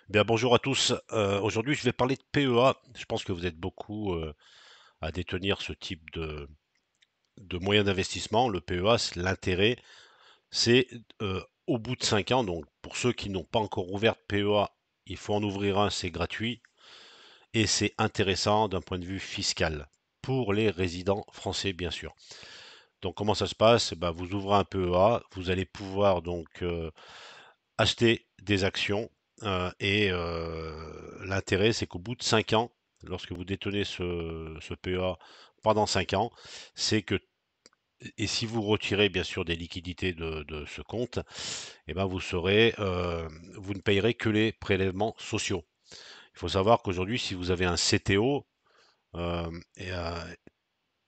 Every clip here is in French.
Bien, bonjour à tous. Aujourd'hui, je vais parler de PEA. Je pense que vous êtes beaucoup à détenir ce type de moyen d'investissement. Le PEA, c'est l'intérêt, c'est au bout de 5 ans. Donc, pour ceux qui n'ont pas encore ouvert de PEA, il faut en ouvrir un, c'est gratuit et c'est intéressant d'un point de vue fiscal pour les résidents français, bien sûr. Donc, comment ça se passe? Ben, vous ouvrez un PEA, vous allez pouvoir donc acheter des actions. L'intérêt, c'est qu'au bout de 5 ans, lorsque vous détenez ce PEA pendant 5 ans, c'est que, et si vous retirez bien sûr des liquidités de ce compte, eh ben vous ne payerez que les prélèvements sociaux. Il faut savoir qu'aujourd'hui, si vous avez un CTO, euh, et, euh,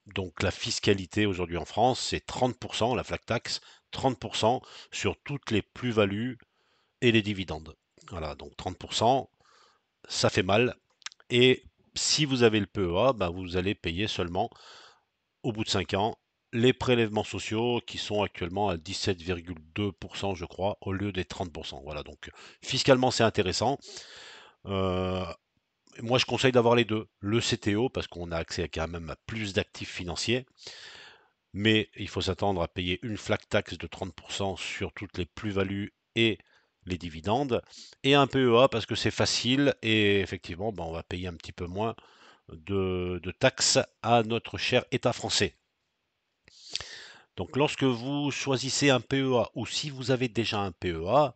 donc la fiscalité aujourd'hui en France, c'est 30%, la flat tax, 30% sur toutes les plus-values et les dividendes. Voilà, donc 30%, ça fait mal. Et si vous avez le PEA, bah, vous allez payer seulement, au bout de 5 ans, les prélèvements sociaux qui sont actuellement à 17,2%, je crois, au lieu des 30%. Voilà, donc fiscalement, c'est intéressant. Euh, Moi, je conseille d'avoir les deux. Le CTO, parce qu'on a accès quand même à plus d'actifs financiers, mais il faut s'attendre à payer une flat tax de 30% sur toutes les plus-values et les dividendes, et un PEA parce que c'est facile et effectivement, ben, on va payer un petit peu moins de taxes à notre cher État français. Donc lorsque vous choisissez un PEA ou si vous avez déjà un PEA,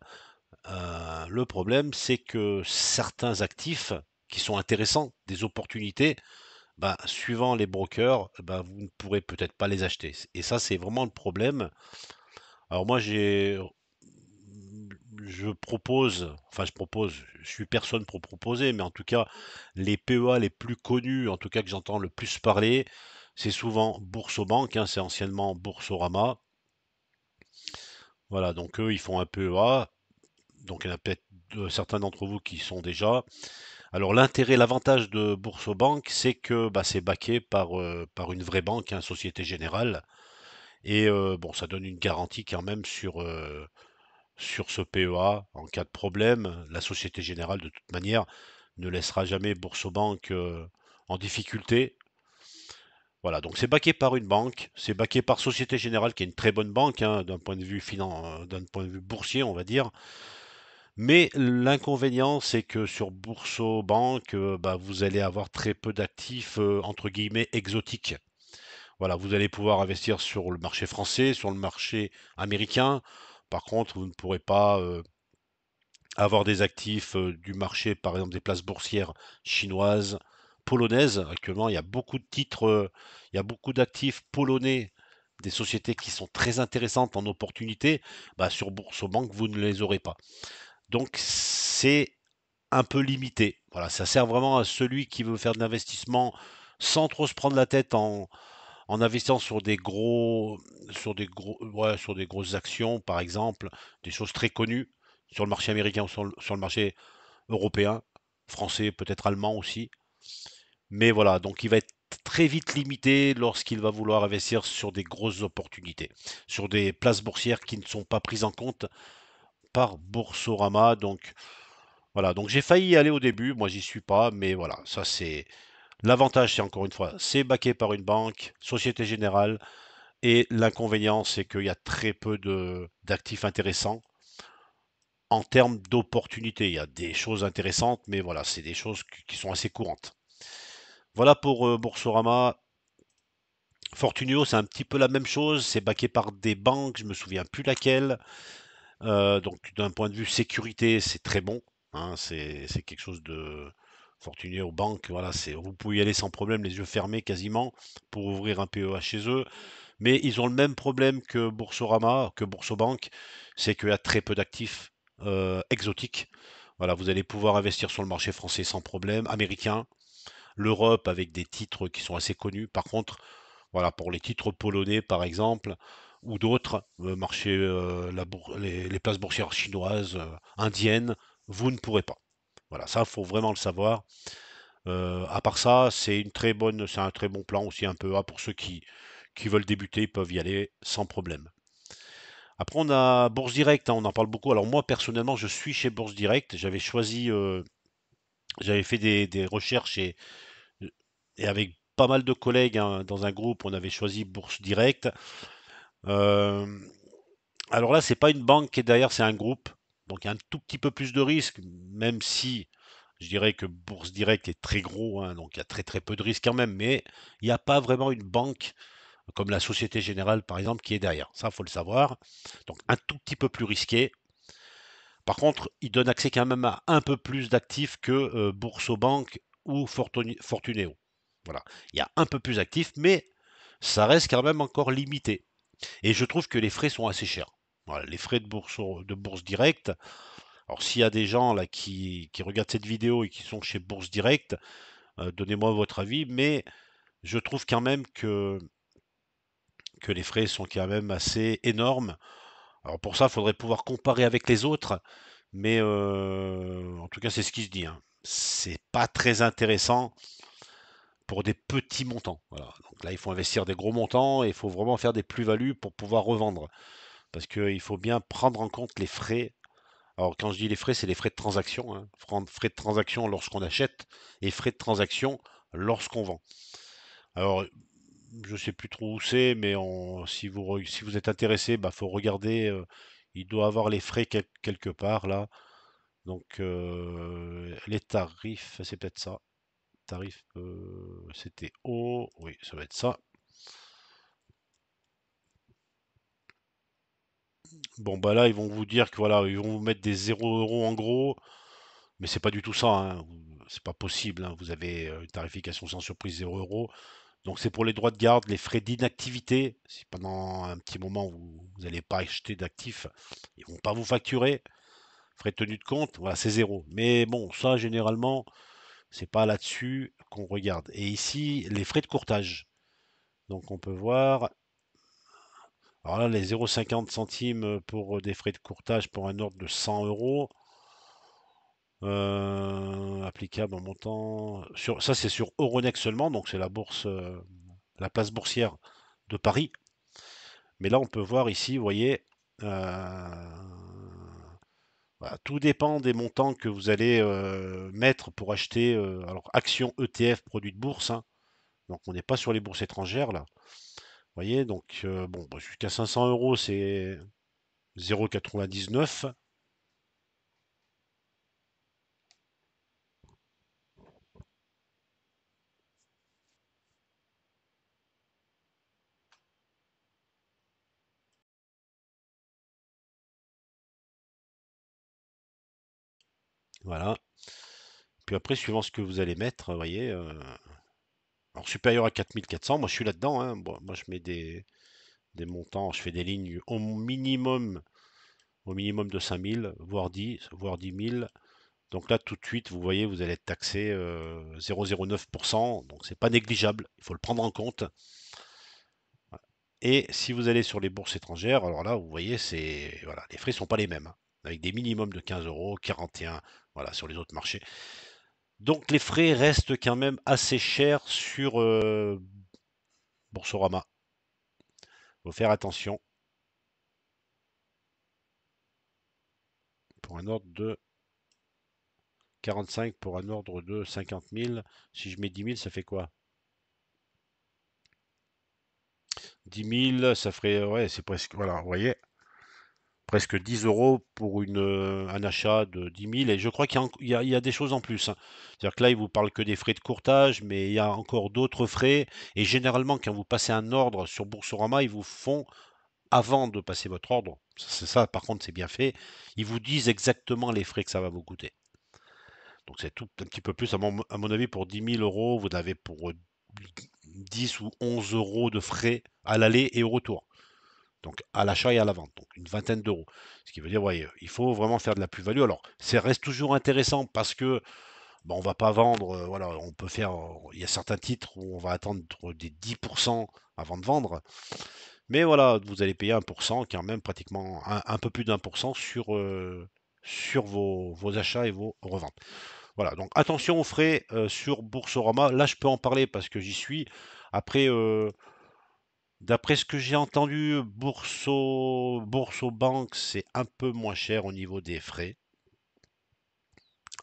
le problème c'est que certains actifs qui sont intéressants, des opportunités, bah, suivant les brokers, bah, vous ne pourrez peut-être pas les acheter. Et ça, c'est vraiment le problème. Alors moi, je propose, je suis personne pour proposer, mais en tout cas, les PEA les plus connus, en tout cas que j'entends le plus parler, c'est souvent Boursorama, hein, c'est anciennement Boursorama. Voilà, donc eux, ils font un PEA, donc il y en a peut-être certains d'entre vous qui y sont déjà. Alors l'intérêt, l'avantage de Boursorama, c'est que bah, c'est backé par une vraie banque, hein, Société Générale, et bon, ça donne une garantie quand même sur ce PEA, en cas de problème, la Société Générale, de toute manière, ne laissera jamais Boursorama en difficulté. Voilà, donc c'est backé par une banque, c'est backé par Société Générale, qui est une très bonne banque, hein, d'un point de vue boursier, on va dire. Mais l'inconvénient, c'est que sur Boursorama, bah, vous allez avoir très peu d'actifs, entre guillemets, exotiques. Voilà, vous allez pouvoir investir sur le marché français, sur le marché américain. Par contre, vous ne pourrez pas avoir des actifs du marché, par exemple des places boursières chinoises, polonaises. Actuellement, il y a beaucoup de titres, il y a beaucoup d'actifs polonais, des sociétés qui sont très intéressantes en opportunité. Bah, sur Boursorama, vous ne les aurez pas. Donc, c'est un peu limité. Voilà, ça sert vraiment à celui qui veut faire de l'investissement sans trop se prendre la tête en investissant sur des grosses actions, par exemple, des choses très connues sur le marché américain ou sur le marché européen, français, peut-être allemand aussi. Mais voilà, donc il va être très vite limité lorsqu'il va vouloir investir sur des grosses opportunités, sur des places boursières qui ne sont pas prises en compte par Boursorama. Donc voilà, donc j'ai failli y aller au début, moi j'y suis pas, mais voilà, ça c'est l'avantage, c'est encore une fois, c'est backé par une banque, Société Générale. Et l'inconvénient, c'est qu'il y a très peu d'actifs intéressants en termes d'opportunités. Il y a des choses intéressantes, mais voilà, c'est des choses qui sont assez courantes. Voilà pour Boursorama. Fortunio, c'est un petit peu la même chose. C'est backé par des banques, je me souviens plus laquelle. Donc d'un point de vue sécurité, c'est très bon, hein, c'est quelque chose de Fortuné aux banques, voilà, vous pouvez y aller sans problème, les yeux fermés quasiment, pour ouvrir un PEA chez eux. Mais ils ont le même problème que Boursorama, que Boursobank, c'est qu'il y a très peu d'actifs exotiques. Voilà, vous allez pouvoir investir sur le marché français sans problème, américain, l'Europe avec des titres qui sont assez connus. Par contre, voilà, pour les titres polonais par exemple, ou d'autres, marché, les places boursières chinoises, indiennes, vous ne pourrez pas. Voilà, ça, il faut vraiment le savoir. À part ça, c'est un très bon plan aussi un peu A pour ceux qui veulent débuter, ils peuvent y aller sans problème. Après, on a Bourse Direct, hein, on en parle beaucoup. Alors moi, personnellement, je suis chez Bourse Direct. J'avais fait des recherches et avec pas mal de collègues hein, dans un groupe, on avait choisi Bourse Direct. Euh, alors là, c'est pas une banque qui est derrière, c'est un groupe. Donc il y a un tout petit peu plus de risque, même si je dirais que Bourse Direct est très gros, hein, donc il y a très très peu de risques quand même, mais il n'y a pas vraiment une banque comme la Société Générale par exemple qui est derrière. Ça, faut le savoir. Donc un tout petit peu plus risqué. Par contre, il donne accès quand même à un peu plus d'actifs que Boursorama ou Fortuneo. Voilà, il y a un peu plus d'actifs, mais ça reste quand même encore limité. Et je trouve que les frais sont assez chers. Voilà, les frais de bourse directe. Alors s'il y a des gens là qui regardent cette vidéo et qui sont chez Bourse Direct, donnez-moi votre avis, mais je trouve quand même que les frais sont quand même assez énormes. Alors pour ça, il faudrait pouvoir comparer avec les autres, mais en tout cas, c'est ce qui se dit, hein. C'est pas très intéressant pour des petits montants. Voilà. Donc là, il faut investir des gros montants et il faut vraiment faire des plus-values pour pouvoir revendre. Parce qu'il faut bien prendre en compte les frais. Alors quand je dis les frais, c'est les frais de transaction, hein. Frais de transaction lorsqu'on achète et frais de transaction lorsqu'on vend. Alors, je sais plus trop où c'est, mais si vous êtes intéressé, bah faut regarder. Il doit avoir les frais quelque part là. Donc les tarifs, c'est peut-être ça. Tarif, c'était haut. Oui, ça va être ça. Bon bah là, ils vont vous dire que voilà, ils vont vous mettre des 0 € en gros, mais c'est pas du tout ça, hein. C'est pas possible, hein. Vous avez une tarification sans surprise 0 €. Donc c'est pour les droits de garde, les frais d'inactivité. Si pendant un petit moment vous n'allez pas acheter d'actifs, ils vont pas vous facturer. Frais de tenue de compte, voilà, c'est zéro. Mais bon, ça généralement, c'est pas là-dessus qu'on regarde. Et ici, les frais de courtage. Donc on peut voir, alors là, les 0,50 centimes pour des frais de courtage pour un ordre de 100 euros, applicable en montant. Ça, c'est sur Euronext seulement, donc c'est la bourse, la place boursière de Paris. Mais là, on peut voir ici, vous voyez, voilà, tout dépend des montants que vous allez mettre pour acheter. Alors, actions ETF, produits de bourse, hein. Donc, on n'est pas sur les bourses étrangères là. Vous voyez, donc bon, bah, jusqu'à 500 euros, c'est 0,99. Voilà. Puis après, suivant ce que vous allez mettre, vous voyez, alors supérieur à 4400, moi je suis là-dedans, hein. Bon, moi je mets des montants, je fais des lignes au minimum de 5000, voire 10 000. Donc là, tout de suite, vous voyez, vous allez être taxé 0,09%, donc c'est pas négligeable, il faut le prendre en compte. Et si vous allez sur les bourses étrangères, alors là, vous voyez, voilà, les frais sont pas les mêmes, hein, avec des minimums de 15 euros, 41, voilà, sur les autres marchés. Donc les frais restent quand même assez chers sur Boursorama. Il faut faire attention pour un ordre de 45, pour un ordre de 50 000. Si je mets 10 000, ça fait quoi? 10 000, ça ferait, ouais, c'est presque, voilà, vous voyez, presque 10 euros pour un achat de 10 000. Et je crois qu'il y a des choses en plus, hein. C'est-à-dire que là, ils vous parlent que des frais de courtage, mais il y a encore d'autres frais. Et généralement, quand vous passez un ordre sur Boursorama, ils vous font, avant de passer votre ordre, c'est ça, par contre, c'est bien fait, ils vous disent exactement les frais que ça va vous coûter. Donc c'est tout un petit peu plus, à mon avis, pour 10 000 euros, vous avez pour 10 ou 11 euros de frais à l'aller et au retour. Donc à l'achat et à la vente, donc une vingtaine d'euros. Ce qui veut dire, ouais, il faut vraiment faire de la plus-value. Alors, ça reste toujours intéressant parce que bon, on va pas vendre, voilà, on peut faire, il y a certains titres où on va attendre des 10% avant de vendre. Mais voilà, vous allez payer 1%, quand même pratiquement un peu plus d'1% sur vos achats et vos reventes. Voilà, donc attention aux frais sur Boursorama. Là, je peux en parler parce que j'y suis. Après, D'après ce que j'ai entendu, Bourso Bank, c'est un peu moins cher au niveau des frais.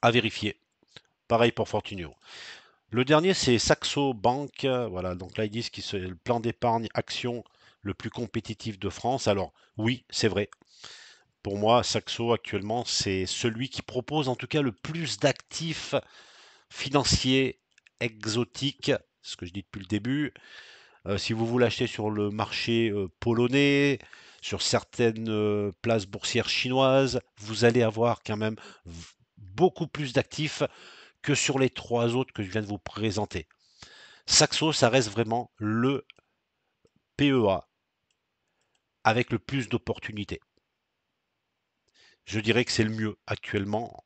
À vérifier. Pareil pour Fortunio. Le dernier, c'est Saxo Bank. Voilà, donc là, ils disent que c'est le plan d'épargne action le plus compétitif de France. Alors, oui, c'est vrai. Pour moi, Saxo, actuellement, c'est celui qui propose en tout cas le plus d'actifs financiers exotiques. Ce que je dis depuis le début. Si vous voulez acheter sur le marché polonais, sur certaines places boursières chinoises, vous allez avoir quand même beaucoup plus d'actifs que sur les trois autres que je viens de vous présenter. Saxo, ça reste vraiment le PEA avec le plus d'opportunités. Je dirais que c'est le mieux actuellement.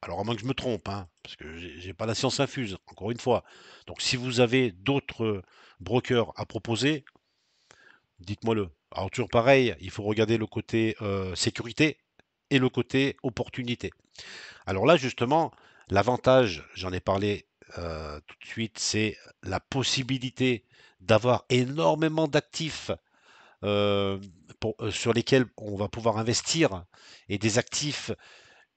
Alors à moins que je me trompe, hein, parce que j'ai pas la science infuse, encore une fois. Donc si vous avez d'autres brokers à proposer, dites-moi-le. Alors toujours pareil, il faut regarder le côté sécurité et le côté opportunité. Alors là justement, l'avantage, j'en ai parlé tout de suite, c'est la possibilité d'avoir énormément d'actifs euh, sur lesquels on va pouvoir investir et des actifs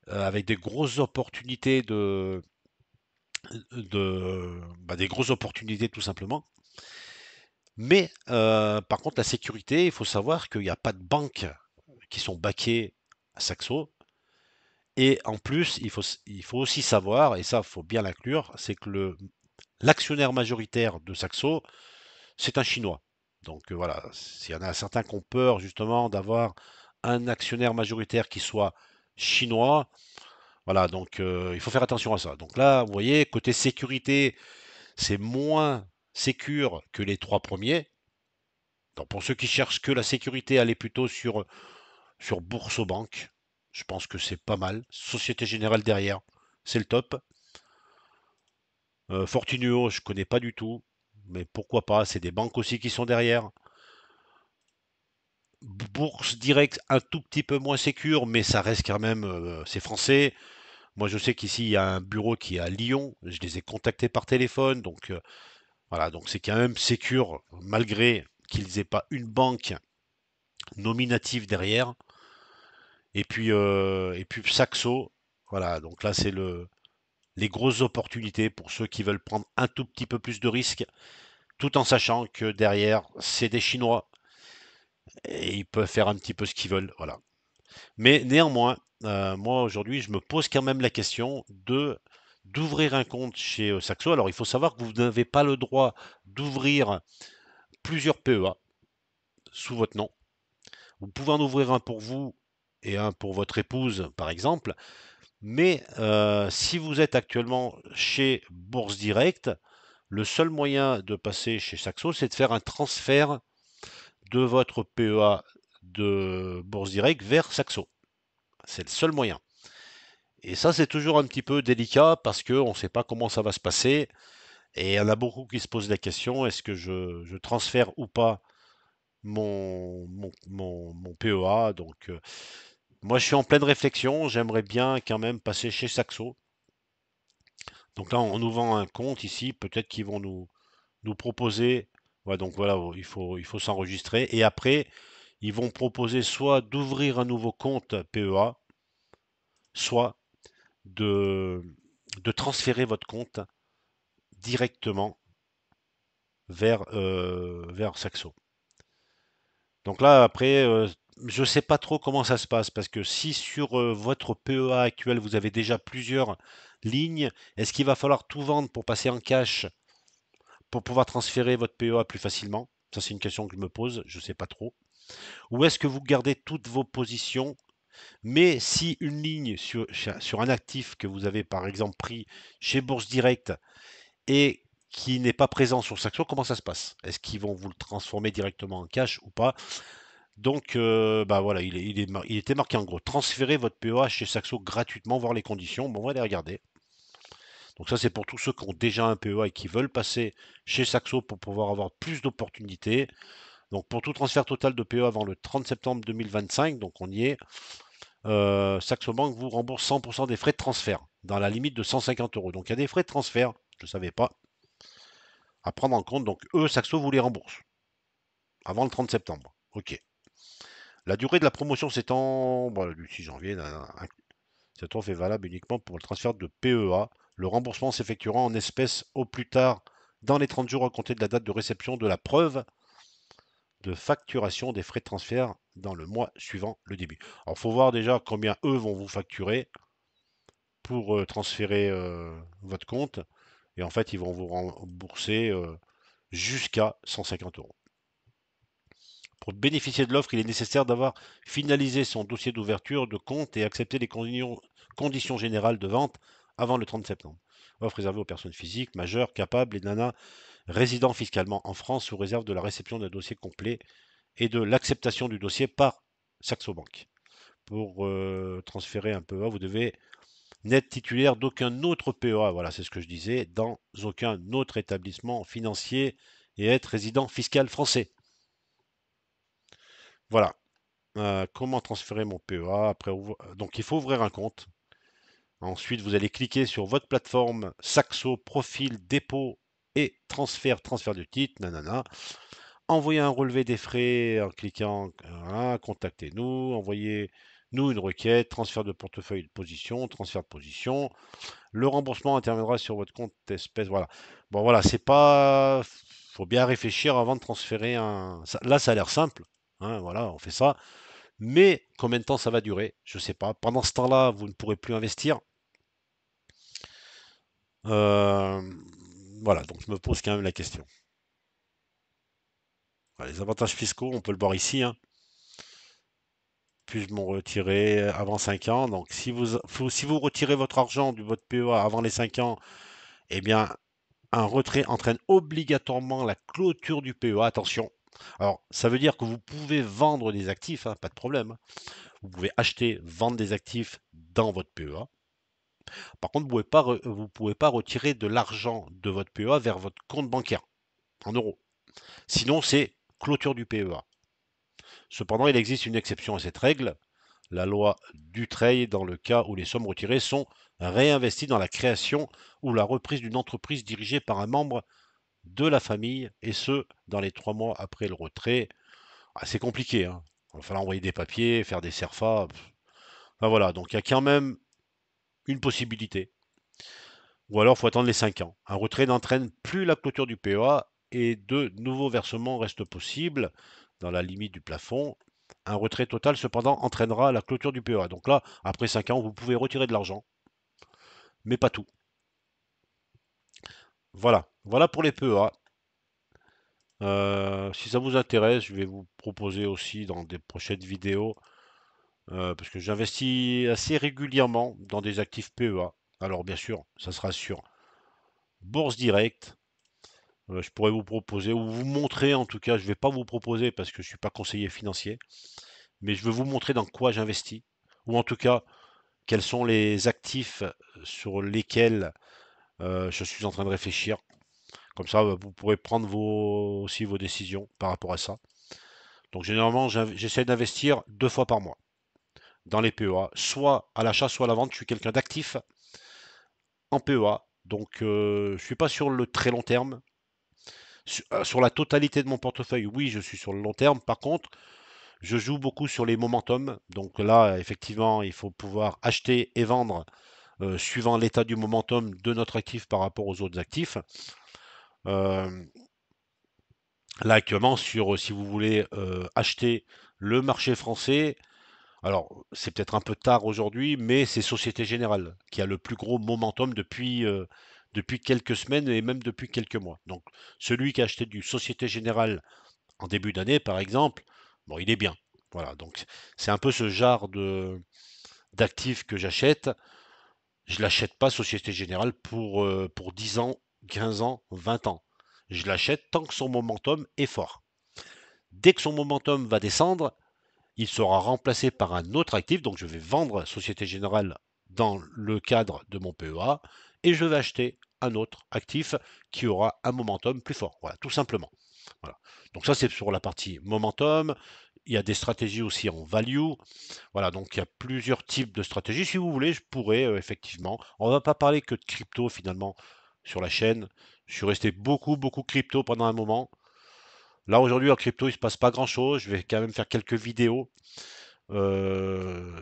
avec des grosses opportunités des grosses opportunités tout simplement. Mais par contre, la sécurité, il faut savoir qu'il n'y a pas de banques qui sont baquées à Saxo. Et en plus, il faut aussi savoir, et ça, il faut bien l'inclure, c'est que l'actionnaire majoritaire de Saxo, c'est un Chinois. Donc voilà, s'il y en a certains qui ont peur justement d'avoir un actionnaire majoritaire qui soit chinois, voilà, donc il faut faire attention à ça. Donc là, vous voyez, côté sécurité, c'est moins sécure que les trois premiers. Donc pour ceux qui cherchent que la sécurité, allez plutôt sur Bourso-Bank. Je pense que c'est pas mal. Société Générale derrière, c'est le top. Fortunio, je connais pas du tout, mais pourquoi pas, c'est des banques aussi qui sont derrière. Bourse Direct, un tout petit peu moins sécure, mais ça reste quand même, c'est français. Moi, je sais qu'ici, il y a un bureau qui est à Lyon. Je les ai contactés par téléphone, donc voilà, donc c'est quand même sécure, malgré qu'ils aient pas une banque nominative derrière. Et puis Saxo, voilà, donc là, c'est les grosses opportunités pour ceux qui veulent prendre un tout petit peu plus de risques, tout en sachant que derrière, c'est des Chinois et ils peuvent faire un petit peu ce qu'ils veulent, voilà. Mais néanmoins, moi aujourd'hui, je me pose quand même la question d'ouvrir un compte chez Saxo. Alors, il faut savoir que vous n'avez pas le droit d'ouvrir plusieurs PEA sous votre nom. Vous pouvez en ouvrir un pour vous et un pour votre épouse, par exemple. Mais si vous êtes actuellement chez Bourse Direct, le seul moyen de passer chez Saxo, c'est de faire un transfert de votre PEA de Bourse Direct vers Saxo. C'est le seul moyen. Et ça, c'est toujours un petit peu délicat parce qu'on ne sait pas comment ça va se passer. Et il y en a beaucoup qui se posent la question, est-ce que je transfère ou pas mon PEA? Donc, moi, je suis en pleine réflexion. J'aimerais bien quand même passer chez Saxo. Donc là, en ouvrant un compte ici, peut-être qu'ils vont nous proposer. Ouais, donc voilà, il faut s'enregistrer. Et après, ils vont proposer soit d'ouvrir un nouveau compte PEA, soit de, de transférer votre compte directement vers Saxo. Donc là, après, je ne sais pas trop comment ça se passe, parce que si sur votre PEA actuel, vous avez déjà plusieurs lignes, est-ce qu'il va falloir tout vendre pour passer en cash pour pouvoir transférer votre PEA plus facilement? Ça, c'est une question que je me pose, je ne sais pas trop. Ou est-ce que vous gardez toutes vos positions, mais si une ligne sur un actif que vous avez par exemple pris chez Bourse Direct et qui n'est pas présent sur Saxo, comment ça se passe? Est-ce qu'ils vont vous le transformer directement en cash ou pas? Donc, bah voilà, il était marqué en gros, transférez votre PEA chez Saxo gratuitement, voir les conditions. Bon, on va les regarder. Donc ça, c'est pour tous ceux qui ont déjà un PEA et qui veulent passer chez Saxo pour pouvoir avoir plus d'opportunités. Donc pour tout transfert total de PEA avant le 30 septembre 2025, donc on y est, Saxo Bank vous rembourse 100% des frais de transfert, dans la limite de 150 euros. Donc il y a des frais de transfert, je ne savais pas, à prendre en compte. Donc eux, Saxo vous les rembourse. avant le 30 septembre. Ok. La durée de la promotion s'étend du 6 janvier. Cette offre est valable uniquement pour le transfert de PEA. Le remboursement s'effectuera en espèces au plus tard dans les 30 jours à compter de la date de réception de la preuve de facturation des frais de transfert dans le mois suivant le début. Alors, il faut voir déjà combien eux vont vous facturer pour transférer votre compte. Et en fait, ils vont vous rembourser jusqu'à 150 euros. Pour bénéficier de l'offre, il est nécessaire d'avoir finalisé son dossier d'ouverture de compte et accepté les conditions générales de vente avant le 30 septembre. Offre réservée aux personnes physiques, majeures, capables et nanas résidant fiscalement en France sous réserve de la réception d'un dossier complet et de l'acceptation du dossier par Saxo Bank. Pour transférer un PEA, vous devez n'être titulaire d'aucun autre PEA, voilà, c'est ce que je disais, dans aucun autre établissement financier et être résident fiscal français. Voilà. Comment transférer mon PEA après donc il faut ouvrir un compte. Ensuite, vous allez cliquer sur votre plateforme Saxo, profil, dépôt et transfert de titre, nanana. Envoyer un relevé des frais en cliquant contactez-nous, envoyez-nous une requête, transfert de portefeuille de position, transfert de position. Le remboursement interviendra sur votre compte espèce. Voilà. Bon, voilà, c'est pas. Faut bien réfléchir avant de transférer un. Là, ça a l'air simple. Hein, voilà, on fait ça. Mais combien de temps ça va durer? Je ne sais pas. Pendant ce temps-là, vous ne pourrez plus investir. Euh, voilà, donc je me pose quand même la question. Voilà, les avantages fiscaux, on peut le voir ici. Hein. Puis-je m'en retirer avant 5 ans? Donc si vous retirez votre argent de votre PEA avant les 5 ans, eh bien, un retrait entraîne obligatoirement la clôture du PEA. Attention. Alors, ça veut dire que vous pouvez vendre des actifs, hein, pas de problème. Hein. Vous pouvez acheter, vendre des actifs dans votre PEA. Par contre, vous ne pouvez pas retirer de l'argent de votre PEA vers votre compte bancaire en euros. Sinon, c'est clôture du PEA. Cependant, il existe une exception à cette règle, la loi Dutreil, dans le cas où les sommes retirées sont réinvesties dans la création ou la reprise d'une entreprise dirigée par un membre de la famille, et ce, dans les 3 mois après le retrait. Ah, c'est compliqué, hein. Il va falloir envoyer des papiers, faire des CERFA. Enfin, voilà, donc il y a quand même une possibilité. Ou alors, il faut attendre les 5 ans. Un retrait n'entraîne plus la clôture du PEA et de nouveaux versements restent possibles dans la limite du plafond. Un retrait total, cependant, entraînera la clôture du PEA. Donc là, après 5 ans, vous pouvez retirer de l'argent, mais pas tout. Voilà, voilà pour les PEA. Si ça vous intéresse, je vais vous proposer aussi dans des prochaines vidéos, parce que j'investis assez régulièrement dans des actifs PEA. Alors bien sûr, ça sera sur Bourse Direct. Je pourrais vous proposer, ou vous montrer en tout cas, je ne vais pas vous proposer parce que je ne suis pas conseiller financier, mais je vais vous montrer dans quoi j'investis, ou en tout cas, quels sont les actifs sur lesquels je suis en train de réfléchir. Comme ça, vous pourrez prendre aussi vos décisions par rapport à ça. Donc généralement, j'essaie d'investir 2 fois par mois dans les PEA, soit à l'achat, soit à la vente. Je suis quelqu'un d'actif en PEA, donc je ne suis pas sur le très long terme. Sur la totalité de mon portefeuille, oui, je suis sur le long terme. Par contre, je joue beaucoup sur les momentum. Donc là, effectivement, il faut pouvoir acheter et vendre suivant l'état du momentum de notre actif par rapport aux autres actifs. Euh, Là, actuellement, si vous voulez acheter le marché français, alors c'est peut-être un peu tard aujourd'hui, mais c'est Société Générale qui a le plus gros momentum depuis quelques semaines et même depuis quelques mois. Donc, celui qui a acheté du Société Générale en début d'année, par exemple, bon, il est bien. Voilà, donc c'est un peu ce genre d'actifs que j'achète. Je l'achète pas Société Générale pour 10 ans, 15 ans, 20 ans. Je l'achète tant que son momentum est fort. Dès que son momentum va descendre, il sera remplacé par un autre actif. Donc je vais vendre Société Générale dans le cadre de mon PEA et je vais acheter un autre actif qui aura un momentum plus fort. Voilà, tout simplement. Voilà. Donc ça, c'est sur la partie momentum. Il y a des stratégies aussi en value. Voilà, donc il y a plusieurs types de stratégies. Si vous voulez, je pourrais effectivement. On ne va pas parler que de crypto finalement sur la chaîne. Je suis resté beaucoup crypto pendant un moment. Là aujourd'hui en crypto, il se passe pas grand-chose. Je vais quand même faire quelques vidéos. Euh,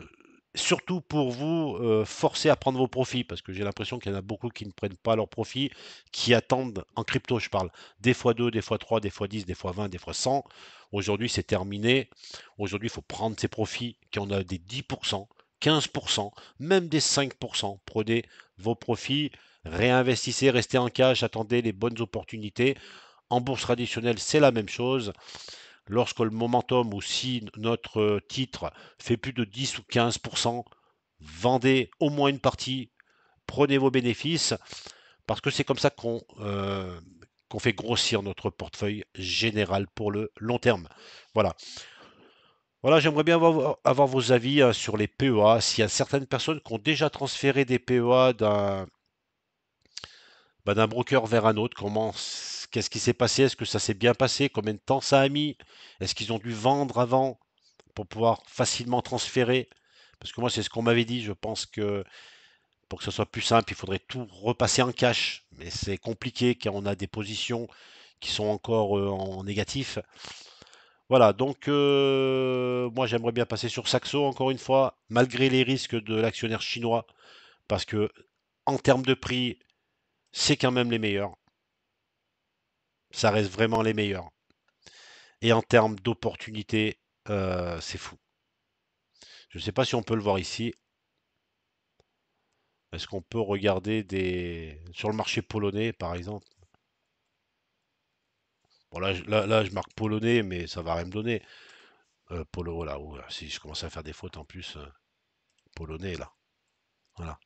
Surtout pour vous forcer à prendre vos profits, parce que j'ai l'impression qu'il y en a beaucoup qui ne prennent pas leurs profits, qui attendent, en crypto je parle, des fois 2, des fois 3, des fois 10, des fois 20, des fois 100. Aujourd'hui c'est terminé. Aujourd'hui il faut prendre ses profits, qui en a des 10%, 15%, même des 5%. Prenez vos profits, réinvestissez, restez en cash, attendez les bonnes opportunités. En bourse traditionnelle, c'est la même chose. Lorsque le momentum ou si notre titre fait plus de 10 ou 15%, vendez au moins une partie, prenez vos bénéfices, parce que c'est comme ça qu'on fait grossir notre portefeuille général pour le long terme. Voilà. Voilà, j'aimerais bien avoir vos avis sur les PEA. S'il y a certaines personnes qui ont déjà transféré des PEA d'un broker vers un autre, qu'est-ce qui s'est passé? Est-ce que ça s'est bien passé? Combien de temps ça a mis? Est-ce qu'ils ont dû vendre avant pour pouvoir facilement transférer? Parce que moi, c'est ce qu'on m'avait dit. Je pense que pour que ce soit plus simple, il faudrait tout repasser en cash. Mais c'est compliqué car on a des positions qui sont encore en négatif. Voilà, donc moi j'aimerais bien passer sur Saxo encore une fois, malgré les risques de l'actionnaire chinois, parce que en termes de prix, c'est quand même les meilleurs. Ça reste vraiment les meilleurs. Et en termes d'opportunités, c'est fou. Je ne sais pas si on peut le voir ici. Est-ce qu'on peut regarder sur le marché polonais, par exemple? Bon, là, je marque polonais, mais ça va rien me donner. Polo, là, si je commence à faire des fautes en plus, polonais, là. Voilà.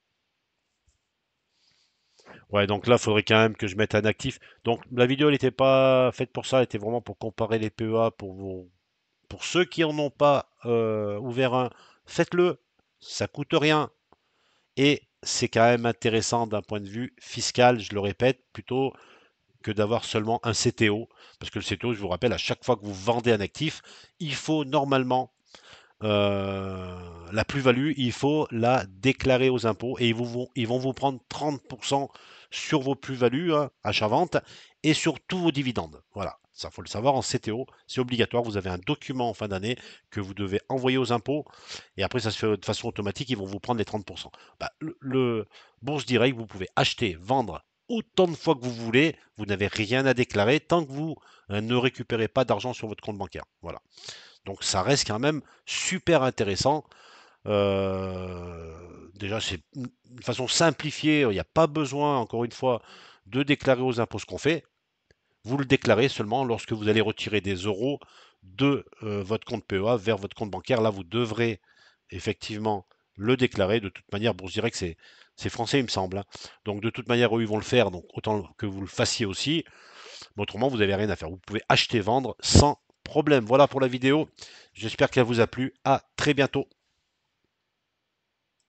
Ouais, donc là, il faudrait quand même que je mette un actif. Donc, la vidéo, elle n'était pas faite pour ça, elle était vraiment pour comparer les PEA pour ceux qui en ont pas ouvert un. Faites-le, ça coûte rien. Et c'est quand même intéressant d'un point de vue fiscal, je le répète, plutôt que d'avoir seulement un CTO. Parce que le CTO, je vous rappelle, à chaque fois que vous vendez un actif, il faut normalement la plus-value, il faut la déclarer aux impôts et ils vont vous prendre 30% sur vos plus-values, hein, achat-vente, et sur tous vos dividendes. Voilà, ça faut le savoir en CTO, c'est obligatoire. Vous avez un document en fin d'année que vous devez envoyer aux impôts et après ça se fait de façon automatique, ils vont vous prendre les 30%. Bah, le Bourse Direct, vous pouvez acheter, vendre autant de fois que vous voulez, vous n'avez rien à déclarer tant que vous ne récupérez pas d'argent sur votre compte bancaire. Voilà. Donc ça reste quand même super intéressant. Déjà, c'est une façon simplifiée. Il n'y a pas besoin, encore une fois, de déclarer aux impôts ce qu'on fait. Vous le déclarez seulement lorsque vous allez retirer des euros de votre compte PEA vers votre compte bancaire. Là, vous devrez effectivement le déclarer. De toute manière, Bourse Direct, c'est français, il me semble, hein. Donc, de toute manière, eux, ils vont le faire. Donc, autant que vous le fassiez aussi. Mais autrement, vous n'avez rien à faire. Vous pouvez acheter, vendre sans problème. Voilà pour la vidéo. J'espère qu'elle vous a plu. À très bientôt.